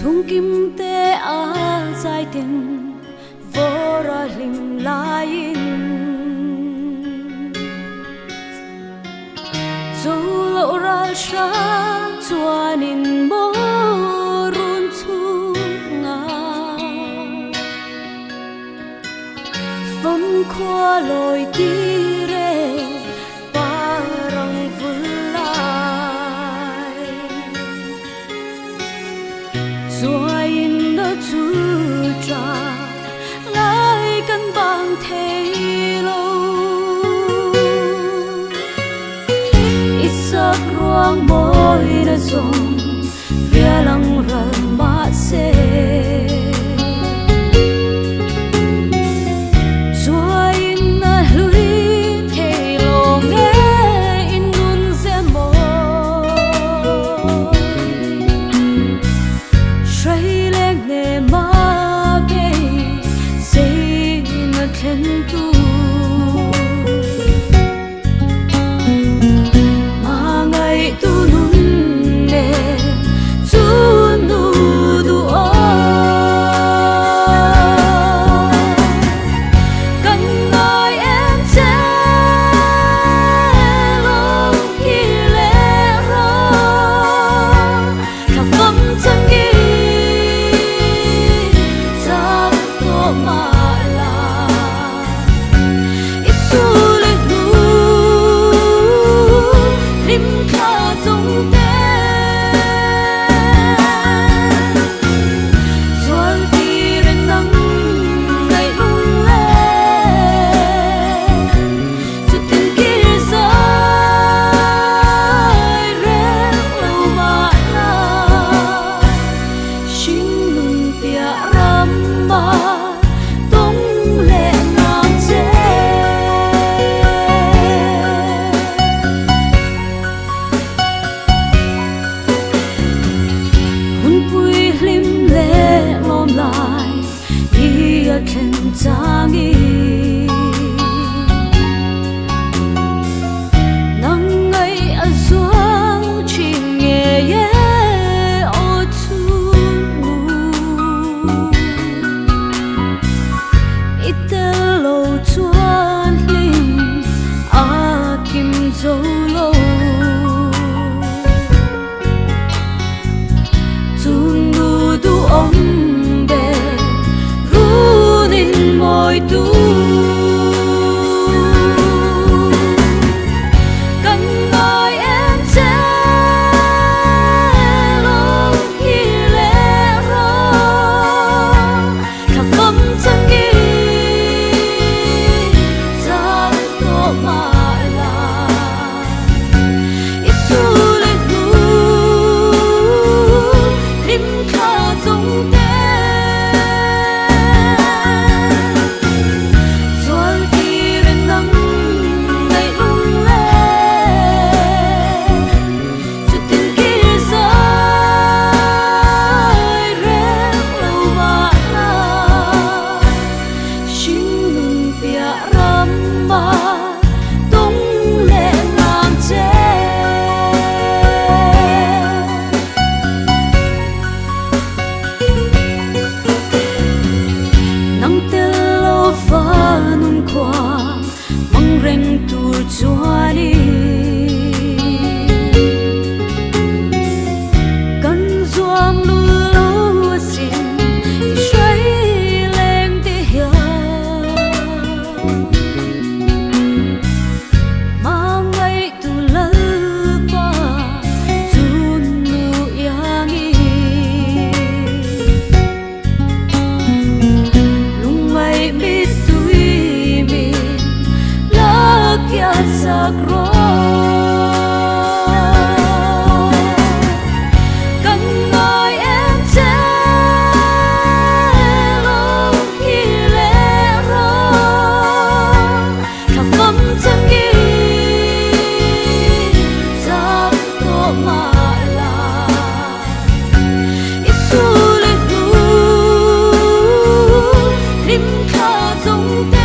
chung kim te a zai ten vora lim lain zo lo ral sha chuan in mo run chu nga phong khoa loi ti re parang vulai rồi nó chu cha lại căn bằng thế lâu ít sắc ruang môi đã rong vía lăng rần mát xe khen changi nang ngai a zuang chim nghe ye o chu itel lo chuan lim a kim zo lo chung nu du ong môi tu cần nói em sẽ luôn khi lẽ ra khắp tâm chân đi ra tổ mà là ít su lên tu lim kha dung te chúa đi cần doang lu lâu xin say lên te hia mà ngày tu lơ pa chun lu yangi lung mai biết tui mi kya sakro cần nói em sẽ luôn khi lẽ ra khắp tâm chân đi ra tổ mà là ít su lên tu lim kha dung